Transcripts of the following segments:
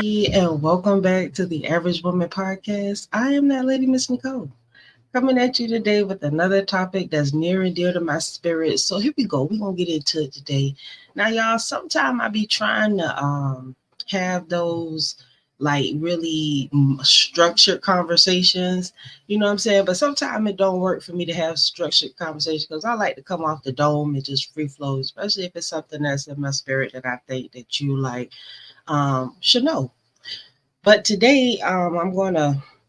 Hey, and welcome back to the Average Woman Podcast. I am that lady, Miss Nicole, coming at you today with another topic that's near and dear to my spirit. So here we go. We're gonna get into it today. Now, y'all, sometime I be trying to have those like really structured conversations. You know what I'm saying? But sometimes it don't work for me to have structured conversations because I like to come off the dome and just free flow, especially if it's something that's in my spirit that I think that you like should know. But today, I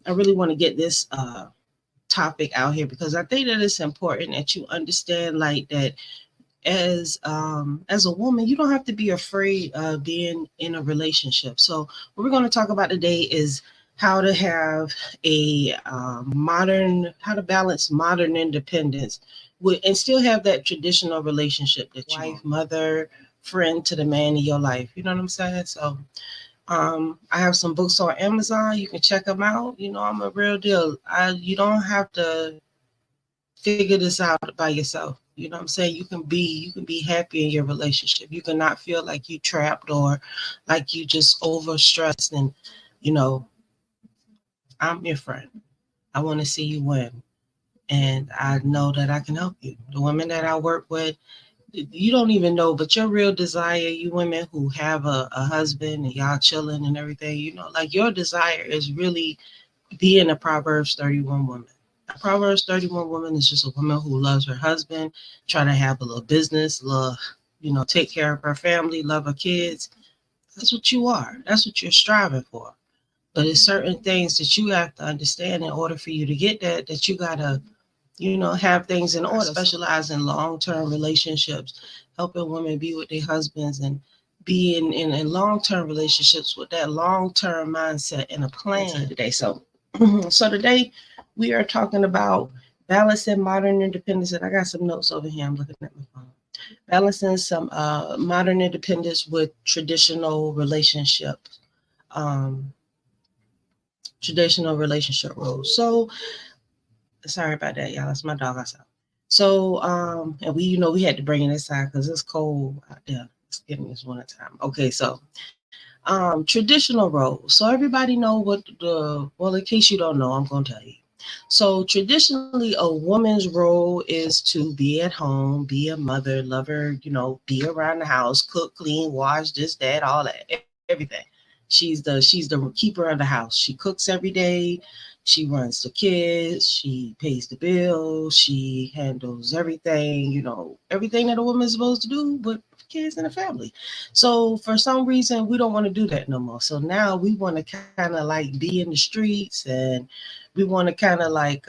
really want to get this topic out here because I think that it's important that you understand, like that as a woman, you don't have to be afraid of being in a relationship. So, what we're going to talk about today is how to have a how to balance modern independence with and still have that traditional relationship that you wife, mother, friend to the man in your life. You know what I'm saying? So I have some books on Amazon. You can check them out. You know, I'm a real deal. You don't have to figure this out by yourself. You know what I'm saying? You can be happy in your relationship. You cannot feel like you trapped or like you just overstressed. And you know, I'm your friend. I want to see you win, and I know that I can help you. The women that I work with, you don't even know, but your real desire, you women who have a husband and y'all chilling and everything, you know, like your desire is really being a Proverbs 31 woman. A Proverbs 31 woman is just a woman who loves her husband, trying to have a little business, love, take care of her family, love her kids. That's what you are. That's what you're striving for. But it's certain things that you have to understand in order for you to get that you gotta have things in order. I specialize in long-term relationships, helping women be with their husbands and be in long-term relationships with that long-term mindset and a plan today. So today we are talking about balancing modern independence. And I got some notes over here. I'm looking at my phone. Balancing some modern independence with traditional relationships, um, traditional relationship roles. So sorry about that, y'all. That's my dog outside. So, and we had to bring it inside because it's cold out there. It's getting this winter time. Okay, so, traditional roles. So everybody know what well, in case you don't know, I'm gonna tell you. So traditionally, a woman's role is to be at home, be a mother, lover, be around the house, cook, clean, wash, this, that, all that, everything. She's the keeper of the house. She cooks every day. She runs the kids. She pays the bills. She handles everything. Everything that a woman is supposed to do with kids and a family. So for some reason, we don't want to do that no more. So now we want to kind of like be in the streets and we want to kind of like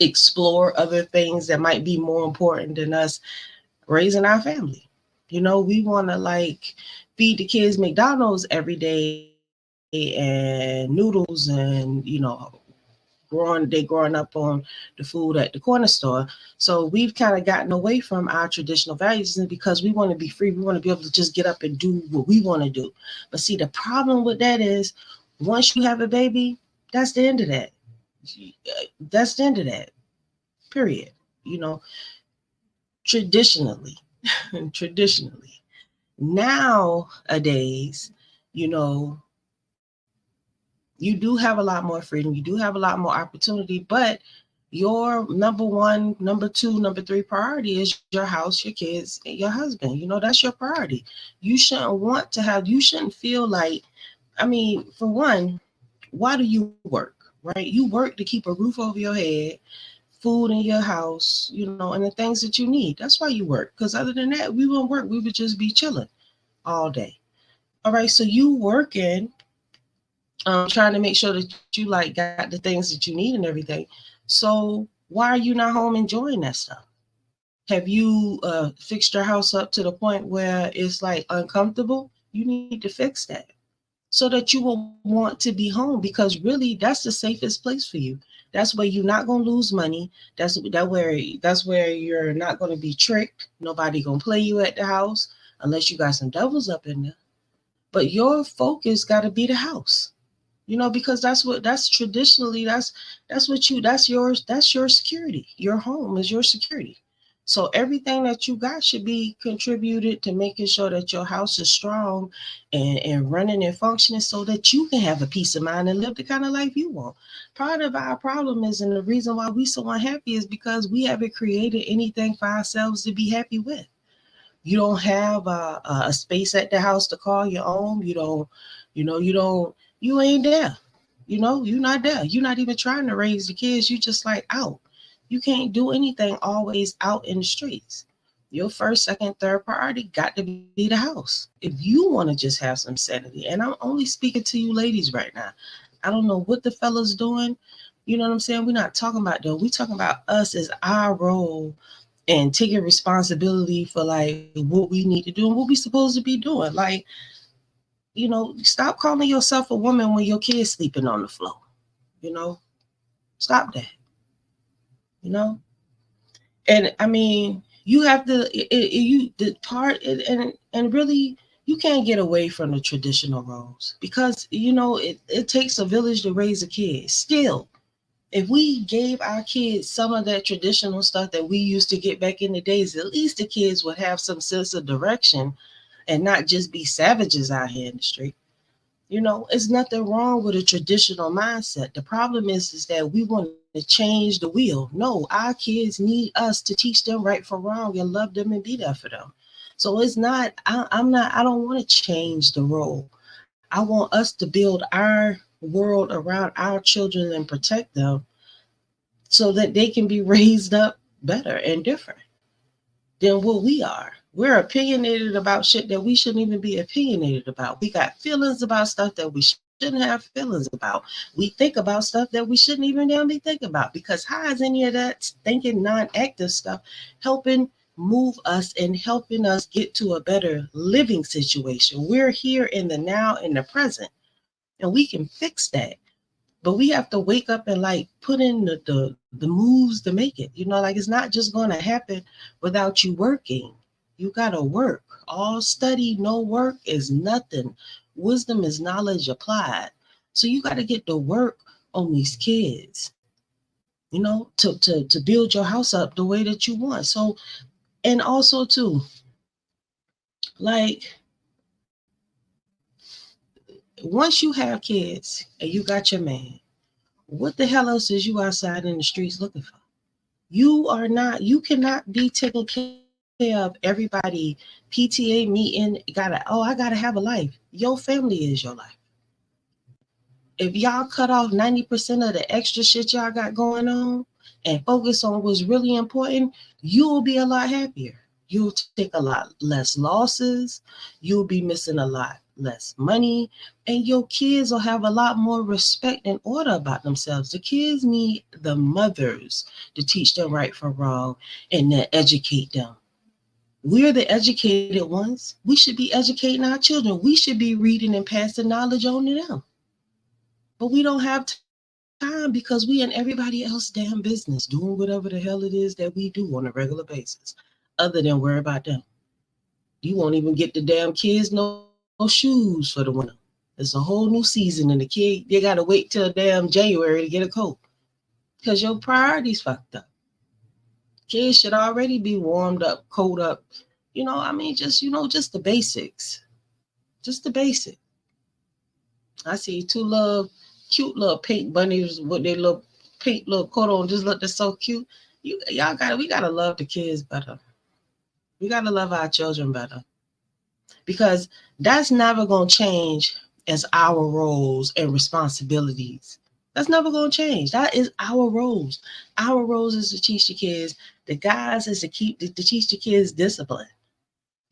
explore other things that might be more important than us raising our family. We want to like feed the kids McDonald's every day and noodles and growing up on the food at the corner store. So we've kind of gotten away from our traditional values and because we want to be free. We want to be able to just get up and do what we want to do. But see, the problem with that is once you have a baby, that's the end of that. That's the end of that. Period. You know, traditionally, traditionally. Nowadays, you know, you do have a lot more freedom. You do have a lot more opportunity, but your number one, number two, number three priority is your house, your kids, and your husband. That's your priority. You shouldn't feel like, I mean, for one, why do you work, right? You work to keep a roof over your head, food in your house, and the things that you need. That's why you work. Because other than that, we wouldn't work. We would just be chilling all day. All right. So you working, trying to make sure that you like got the things that you need and everything. So why are you not home enjoying that stuff? Have you fixed your house up to the point where it's like uncomfortable? You need to fix that so that you will want to be home because really that's the safest place for you. That's where you're not gonna lose money. That's where you're not gonna be tricked. Nobody gonna play you at the house unless you got some devils up in there. But your focus got to be the house. Because that's traditionally that's what you that's your security. Your home is your security. So everything that you got should be contributed to making sure that your house is strong and running and functioning so that you can have a peace of mind and live the kind of life you want. Part of our problem is, and the reason why we so unhappy is because we haven't created anything for ourselves to be happy with. You don't have a space at the house to call your own. You don't, you ain't there. You're not there. You're not even trying to raise the kids. You just like out. You can't do anything always out in the streets. Your first, second, third priority got to be the house. If you want to just have some sanity, and I'm only speaking to you ladies right now. I don't know what the fellas doing. You know what I'm saying? We're not talking about them. We talking about us as our role and taking responsibility for like what we need to do and what we supposed to be doing. Like, stop calling yourself a woman when your kid's sleeping on the floor. You know, stop that. You know, and I mean, you have to you the part and really you can't get away from the traditional roles because it takes a village to raise a kid. Still, if we gave our kids some of that traditional stuff that we used to get back in the days, at least the kids would have some sense of direction and not just be savages out here in the street. It's nothing wrong with a traditional mindset. The problem is that we want to change the wheel. No, our kids need us to teach them right from wrong and love them and be there for them. So it's not, I don't want to change the role. I want us to build our world around our children and protect them so that they can be raised up better and different than what we are. We're opinionated about shit that we shouldn't even be opinionated about. We got feelings about stuff that we shouldn't have feelings about. We think about stuff that we shouldn't even damn be thinking about because how is any of that thinking non-active stuff helping move us and helping us get to a better living situation? We're here in the now, in the present, and we can fix that. But we have to wake up and like put in the moves to make it. Like it's not just going to happen without you working. You got to work. All study, no work is nothing. Wisdom is knowledge applied. So you got to get to work on these kids, to build your house up the way that you want. So, and also too, like once you have kids and you got your man, what the hell else is you outside in the streets looking for? You cannot be taking care of everybody. PTA meeting, I gotta have a life. Your family is your life. If y'all cut off 90% of the extra shit y'all got going on and focus on what's really important, you'll be a lot happier. You'll take a lot less losses. You'll be missing a lot less money. And your kids will have a lot more respect and order about themselves. The kids need the mothers to teach them right from wrong and to educate them. We're the educated ones. We should be educating our children. We should be reading and passing knowledge on to them. But we don't have time because we in everybody else damn business doing whatever the hell it is that we do on a regular basis, other than worry about them. You won't even get the damn kids no shoes for the winter. It's a whole new season, and the kid they gotta wait till damn January to get a coat because your priorities fucked up. Kids should already be warmed up, coat up. I mean, just the basics, just the basic. I see two little cute little pink bunnies with their little pink little coat on, just look, they're so cute. We gotta love the kids better. We gotta love our children better because that's never gonna change as our roles and responsibilities. That's never gonna change. That is our roles. Our roles is to teach the kids. The guys is to teach the kids discipline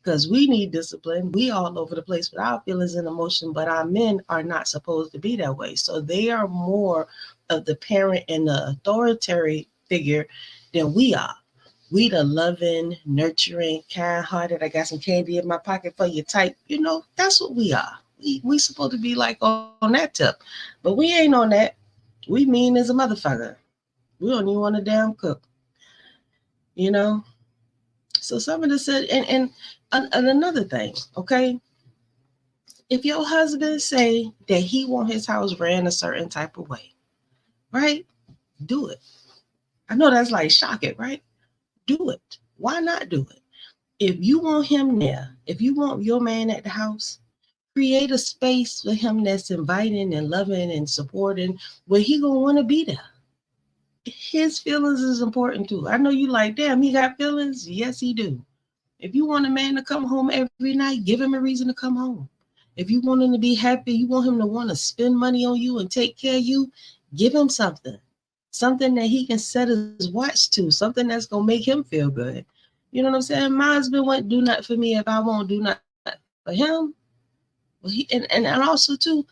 because we need discipline. We all over the place with our feelings and emotion, but our men are not supposed to be that way. So they are more of the parent and the authoritarian figure than we are. We the loving, nurturing, kind-hearted. I got some candy in my pocket for you type. That's what we are. We supposed to be like on that tip, but we ain't on that. We mean as a motherfucker. We don't even want to damn cook. You know. So some of this said, and another thing, okay, if your husband say that he want his house ran a certain type of way, right? Do it. I know that's like shocking, right? Do it. Why not do it? If you want him there, if you want your man at the house, create a space for him that's inviting and loving and supporting where he gonna want to be there. His feelings is important too. I know you like, damn, he got feelings. Yes, he do. If you want a man to come home every night, give him a reason to come home. If you want him to be happy, you want him to want to spend money on you and take care of you, give him something. Something that he can set his watch to, something that's gonna make him feel good. You know what I'm saying? My husband won't do nothing for me if I won't do nothing for him. Well, and also too,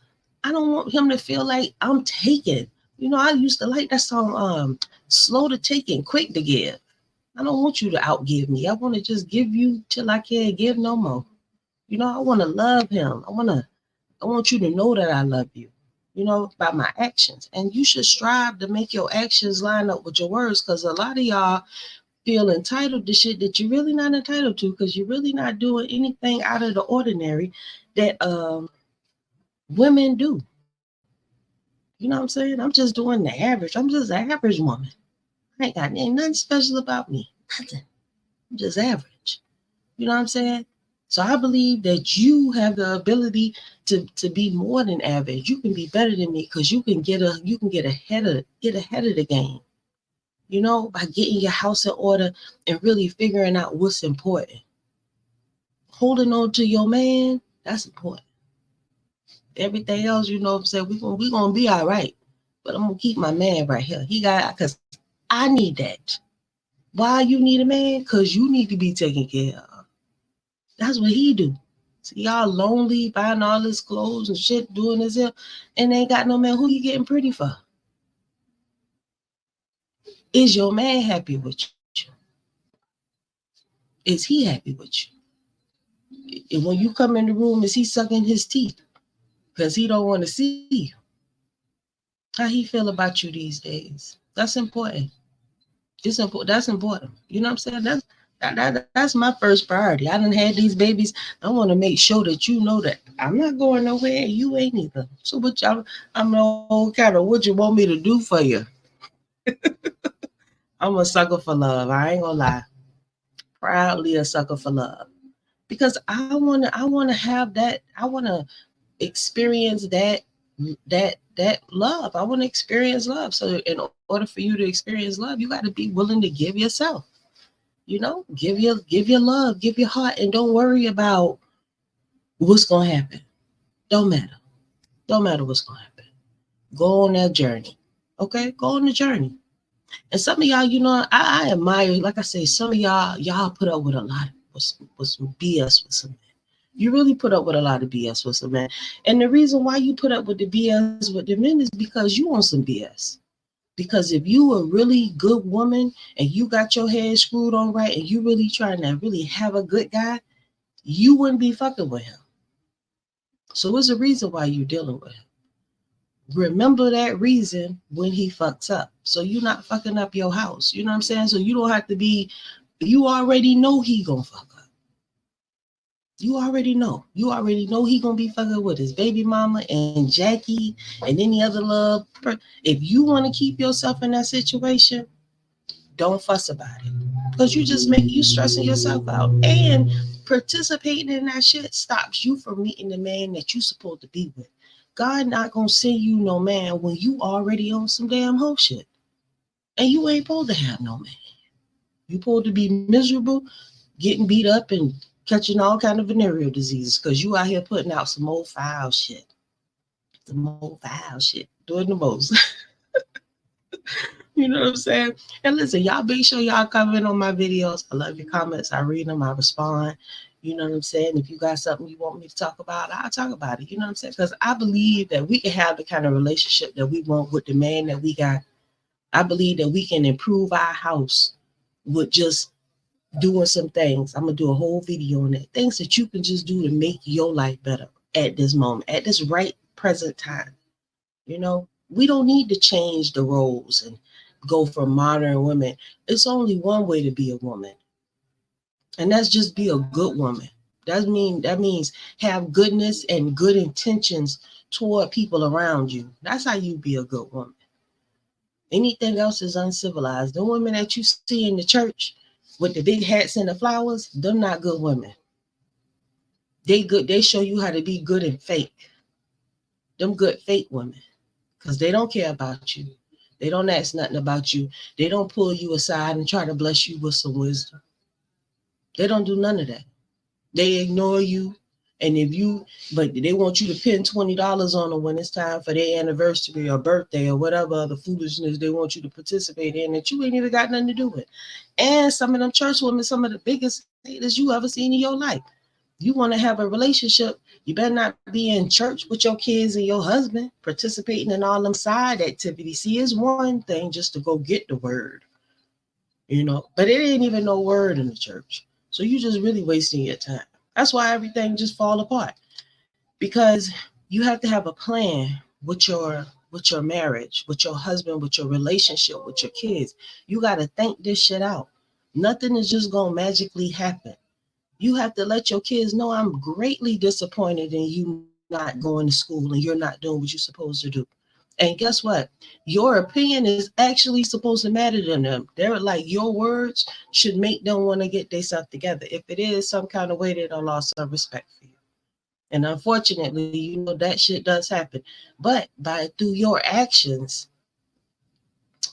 I don't want him to feel like I'm taking. You know, I used to like that song, slow to take and quick to give. I don't want you to outgive me. I want to just give you till I can't give no more. You know, I want to love him. I want you to know that I love you, you know, by my actions. And you should strive to make your actions line up with your words, because a lot of y'all feel entitled to shit that you're really not entitled to, because you're really not doing anything out of the ordinary that women do. You know what I'm saying? I'm just doing the average. I'm just an average woman. I ain't nothing special about me. Nothing. I'm just average. You know what I'm saying? So I believe that you have the ability to be more than average. You can be better than me, because you can get ahead of the game. You know, by getting your house in order and really figuring out what's important. Holding on to your man, that's important. Everything else, you know what I'm saying, we gonna be all right. But I'm gonna keep my man right here. He got, because I need that. Why you need a man? Because you need to be taken care of. That's what he do. See, y'all lonely, buying all this clothes and shit, doing this here, and ain't got no man. Who you getting pretty for? Is your man happy with you? Is he happy with you? And when you come in the room, is he sucking his teeth because he don't want to see you? How he feel about you these days? That's important. It's important. That's important. You know what I'm saying? That's my first priority. I done had these babies. I want to make sure that you know that I'm not going nowhere. You ain't either. So what y'all? I'm no kind of what you want me to do for you. I'm a sucker for love. I ain't gonna lie. Proudly a sucker for love. Because I wanna have that. I wanna experience that love. I want to experience love. So in order for you to experience love, you got to be willing to give yourself. You know, give your love, give your heart, and don't worry about what's gonna happen. Don't matter. Don't matter what's gonna happen. Go on that journey. Okay, go on the journey. And some of y'all, you know, I admire. Like I say, some of y'all put up with a lot with some BS with some. You really put up with a lot of BS with some men. And the reason why you put up with the BS with the men is because you want some BS. Because if you a really good woman and you got your head screwed on right and you really trying to really have a good guy, you wouldn't be fucking with him. So there's a reason why you're dealing with him. Remember that reason when he fucks up. So you're not fucking up your house. You know what I'm saying? So you don't have to be, you already know he gonna fuck up. You already know. You already know he gonna be fucking with his baby mama and Jackie and any other love. If you want to keep yourself in that situation, don't fuss about it, because you just make you stressing yourself out, and participating in that shit stops you from meeting the man that you supposed to be with. God not gonna send you no man when you already on some damn hoe shit, and you ain't supposed to have no man. You supposed to be miserable, getting beat up and catching all kind of venereal diseases because you out here putting out some old foul shit. Some old foul shit. Doing the most. You know what I'm saying? And listen, y'all make sure y'all comment on my videos. I love your comments. I read them. I respond. You know what I'm saying? If you got something you want me to talk about, I'll talk about it. You know what I'm saying? Because I believe that we can have the kind of relationship that we want with the man that we got. I believe that we can improve our house with just doing some things. I'm gonna do a whole video on it. Things that you can just do to make your life better at this moment, at this right present time. You know, we don't need to change the roles and go for modern women. It's only one way to be a woman, and that's just be a good woman. That means have goodness and good intentions toward people around you. That's how you be a good woman. Anything else is uncivilized. The women that you see in the church, with the big hats and the flowers, them not good women. They good. They show you how to be good and fake. Them good fake women, because they don't care about you. They don't ask nothing about you. They don't pull you aside and try to bless you with some wisdom. They don't do none of that. They ignore you. And if you, but they want you to pin $20 on them when it's time for their anniversary or birthday or whatever other foolishness they want you to participate in that you ain't even got nothing to do with. And some of them church women, some of the biggest haters you ever seen in your life. You want to have a relationship, you better not be in church with your kids and your husband participating in all them side activities. See, it's one thing just to go get the word, but it ain't even no word in the church. So you just really wasting your time. That's why everything just fall apart. Because you have to have a plan with your marriage, with your husband, with your relationship, with your kids. You got to think this shit out. Nothing is just going to magically happen. You have to let your kids know, I'm greatly disappointed in you not going to school and you're not doing what you're supposed to do. And guess what? Your opinion is actually supposed to matter to them. They're like, your words should make them want to get themselves together. If it is some kind of way, they don't lost some respect for you. And unfortunately, that shit does happen. But through your actions,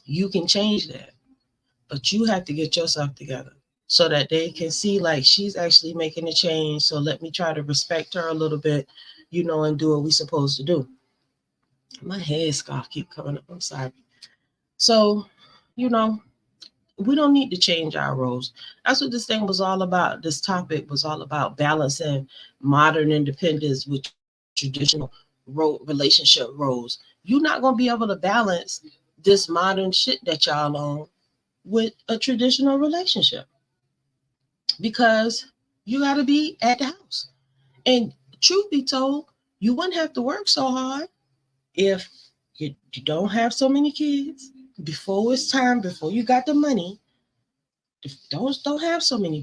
you can change that. But you have to get yourself together so that they can see like she's actually making a change. So let me try to respect her a little bit, and do what we're supposed to do. My head scarf keep coming up. I'm sorry. So, you know, we don't need to change our roles. That's what this thing was all about. This topic was all about balancing modern independence with traditional relationship roles. You're not going to be able to balance this modern shit that y'all on with a traditional relationship because you got to be at the house. And truth be told, you wouldn't have to work so hard if you don't have so many kids before it's time, before you got the money. Don't have so many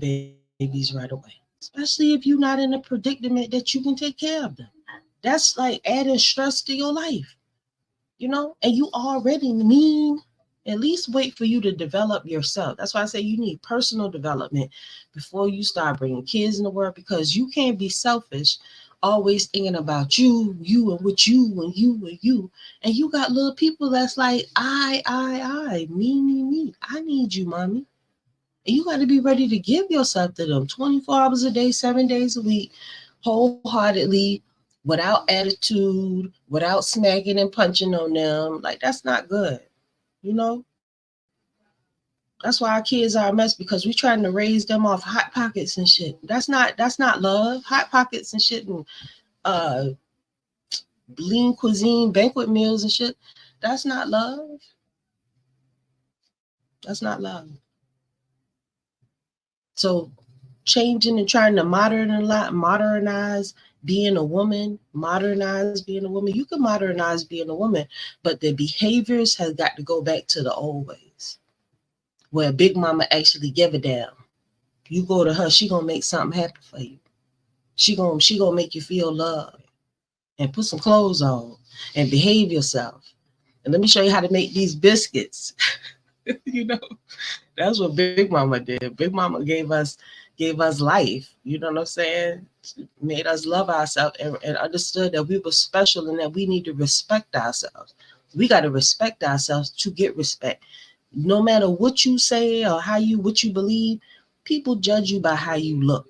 babies right away, especially if you're not in a predicament that you can take care of them. That's like adding stress to your life, and you already mean. At least wait for you to develop yourself. That's why I say you need personal development before you start bringing kids in the world, because you can't be selfish, always thinking about you and what you and you and you. And you got little people that's like, me. I need you, mommy. And you got to be ready to give yourself to them 24 hours a day, 7 days a week, wholeheartedly, without attitude, without smacking and punching on them. Like, that's not good. You know, that's why our kids are a mess, because we're trying to raise them off hot pockets and shit. That's not love. Hot pockets and shit and uh lean cuisine, banquet meals and shit. That's not love. That's not love. So changing and trying to modernize being a woman, modernize being a woman. You can modernize being a woman, but the behaviors has got to go back to the old ways, where Big Mama actually give a damn. You go to her, she gonna make something happen for you. She gonna make you feel love and put some clothes on and behave yourself. And let me show you how to make these biscuits. you know, that's what Big Mama did. Big Mama gave us life. You know what I'm saying? Made us love ourselves and understood that we were special and that we need to respect ourselves. We got to respect ourselves to get respect. No matter what you say or what you believe, people judge you by how you look.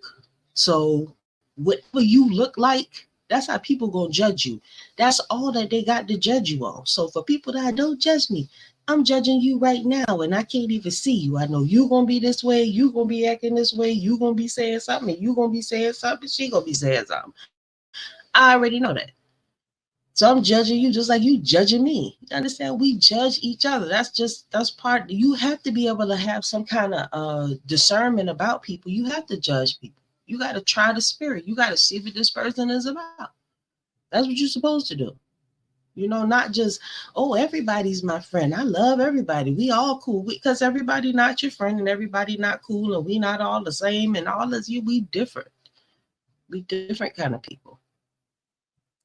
So whatever you look like, that's how people gonna judge you. That's all that they got to judge you on. So for people that don't judge me, I'm judging you right now and I can't even see you. I know you gonna be this way, you gonna be acting this way, you gonna be saying something, and you gonna be saying something, she gonna be saying something. I already know that. So I'm judging you just like you judging me. You understand? We judge each other. That's part. You have to be able to have some kind of discernment about people. You have to judge people. You got to try the spirit. You got to see what this person is about. That's what you're supposed to do. Not just, oh, everybody's my friend. I love everybody. We all cool. Because everybody not your friend and everybody not cool and we not all the same and all of you, we different. We different kind of people,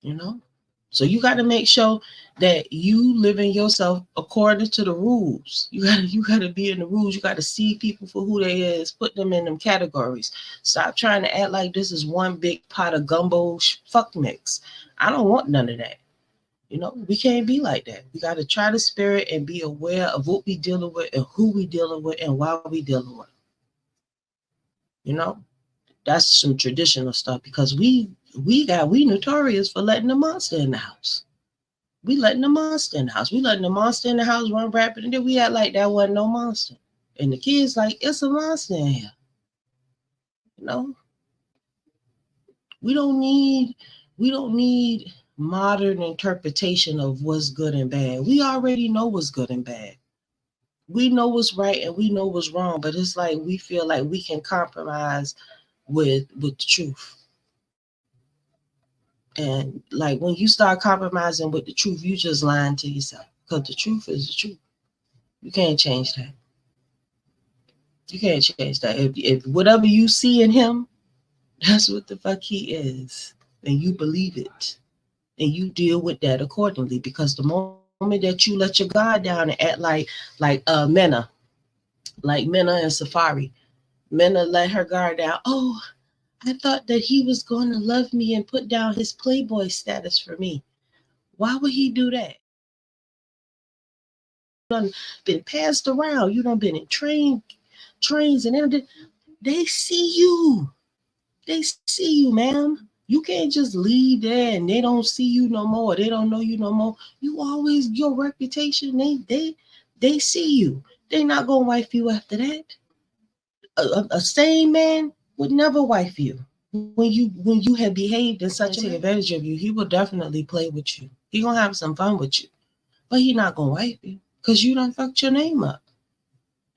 you know? So you got to make sure that you living yourself according to the rules. You gotta be in the rules. You gotta see people for who they is, put them in them categories. Stop trying to act like this is one big pot of gumbo fuck mix. I don't want none of that. We can't be like that. We got to try the spirit and be aware of what we dealing with and who we dealing with and why we dealing with. You know, that's some traditional stuff because we notorious for letting the monster in the house. We letting the monster in the house. We letting the monster in the house run rapid, and then we act like that wasn't no monster. And the kids like it's a monster in here. You know, we don't need we don't need modern interpretation of what's good and bad. We already know what's good and bad. We know what's right and we know what's wrong, but it's like we feel like we can compromise with the truth. And like when you start compromising with the truth, you just lying to yourself because the truth is the truth. You can't change that. You can't change that. If whatever you see in him, that's what the fuck he is, and you believe it, and you deal with that accordingly. Because the moment that you let your guard down and act like Mena and Safari, Mena let her guard down. Oh, I thought that he was going to love me and put down his playboy status for me. Why would he do that? Done been passed around. You done been in trains and everything. They see you. They see you, ma'am. You can't just leave there and they don't see you no more. They don't know you no more. You always your reputation. They see you. They not gonna wife you after that. A sane man would never wife you when you have behaved in such a take advantage of you. He will definitely play with you. He gonna have some fun with you, but he not gonna wife you because you done fucked your name up.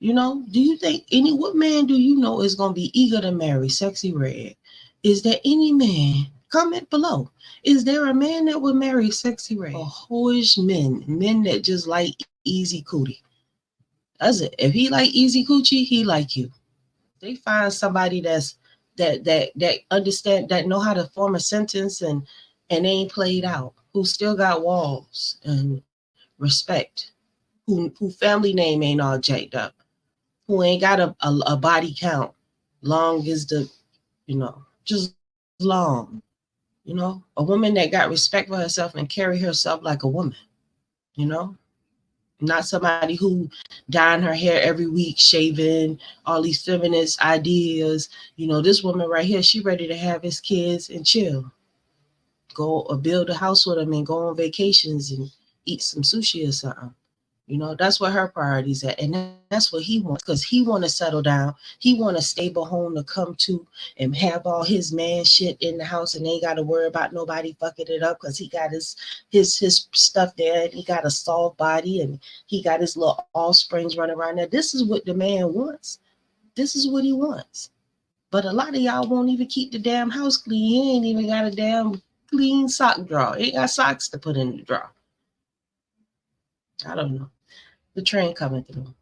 Do you think what man do you know is gonna be eager to marry Sexy Red? Is there any man? Comment below. Is there a man that would marry Sexy Red? Or hoish men that just like easy cootie? That's it. If he like easy coochie, he like you. They find somebody that understand that know how to form a sentence and ain't played out, who still got walls and respect, who family name ain't all jacked up, who ain't got a body count long as just long. A woman that got respect for herself and carry herself like a woman. you know Not somebody who dyeing her hair every week, shaving, all these feminist ideas. This woman right here, she ready to have his kids and chill, go or build a house with him and go on vacations and eat some sushi or something. That's what her priorities at, and that's what he wants because he want to settle down. He want a stable home to come to and have all his man shit in the house, and ain't got to worry about nobody fucking it up because he got his stuff there, and he got a soft body, and he got his little offsprings running around there. This is what the man wants. This is what he wants. But a lot of y'all won't even keep the damn house clean. He ain't even got a damn clean sock drawer. He ain't got socks to put in the drawer. I don't know. The train coming through.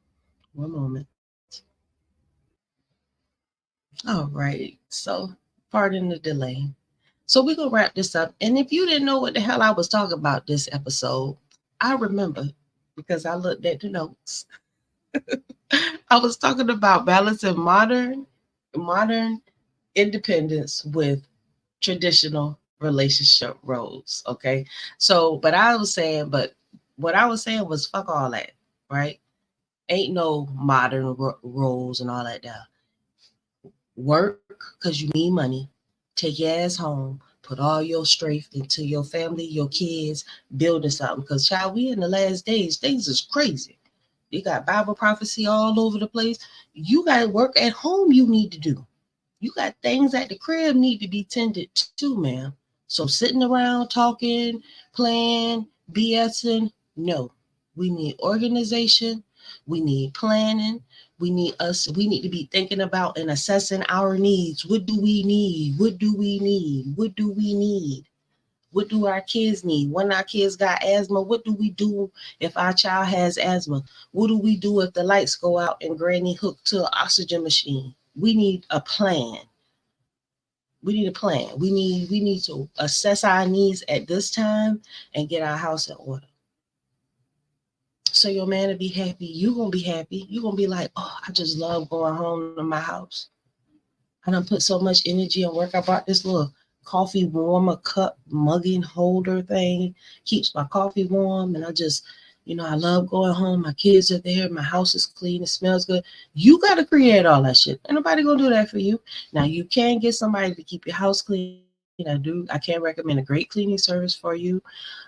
One moment. All right. So, pardon the delay. So, we're going to wrap this up. And if you didn't know what the hell I was talking about this episode, I remember because I looked at the notes. I was talking about balancing modern independence with traditional relationship roles. Okay. So, but what I was saying was fuck all that, right? Ain't no modern roles and all that there. Work because you need money. Take your ass home. Put all your strength into your family, your kids, building something. Because, child, we in the last days. Things is crazy. You got Bible prophecy all over the place. You got work at home you need to do. You got things at the crib need to be tended to, man. So sitting around talking, playing, BSing, no. We need organization. We need planning. We need to be thinking about and assessing our needs. What do we need? What do we need? What do we need? What do our kids need? When our kids got asthma, what do we do if our child has asthma? What do we do if the lights go out and granny hooked to an oxygen machine? We need a plan. We need a plan. We need to assess our needs at this time and get our house in order. So your man will be happy. You gonna be happy. You gonna be like, oh, I just love going home to my house. I done put so much energy and work. I bought this little coffee warmer cup mugging holder thing. Keeps my coffee warm, and I just, I love going home. My kids are there. My house is clean. It smells good. You got to create all that shit. Ain't nobody gonna do that for you. Now you can get somebody to keep your house clean. I do. I can recommend a great cleaning service for you.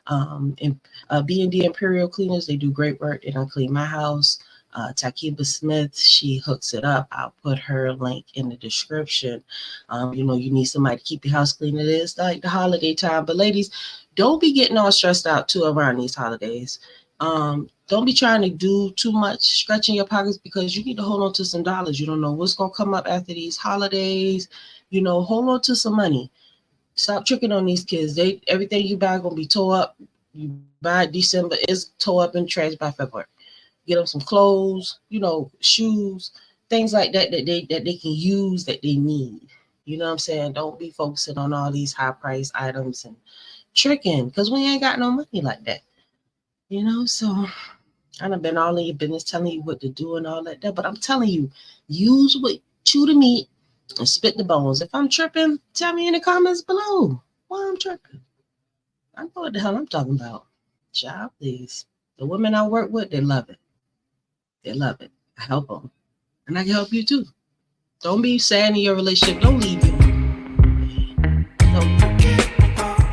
And B&D Imperial Cleaners, they do great work. And I clean my house. Takiba Smith, she hooks it up. I'll put her link in the description. You need somebody to keep your house clean. It is like the holiday time. But ladies, don't be getting all stressed out too around these holidays. Don't be trying to do too much, stretching your pockets, because you need to hold on to some dollars. You don't know what's going to come up after these holidays. Hold on to some money. Stop tricking on these kids. Everything you buy gonna be tore up. You buy it December, it's tore up and trash by February. Get them some clothes, shoes, things like that they can use, that they need. You know what I'm saying? Don't be focusing on all these high price items and tricking, because we ain't got no money like that. So I done been all in your business telling you what to do and all that. But I'm telling you, use what chew the meat and spit the bones. If I'm tripping, tell me in the comments below why I'm tripping. I know what the hell I'm talking about. Child, please. The women I work with, they love it. They love it. I help them. And I can help you too. Don't be sad in your relationship. Don't leave you. Don't.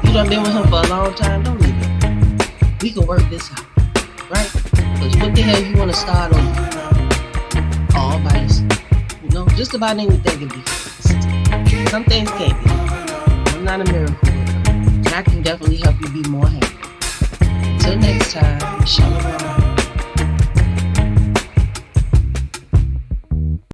You done been with him for a long time. Don't leave him. We can work this out. Right? Because what the hell you want to start over? All by yourself. Just about anything can be fixed. Some things can't be. I'm not a miracle worker. And I can definitely help you be more happy. Until next time, shalom.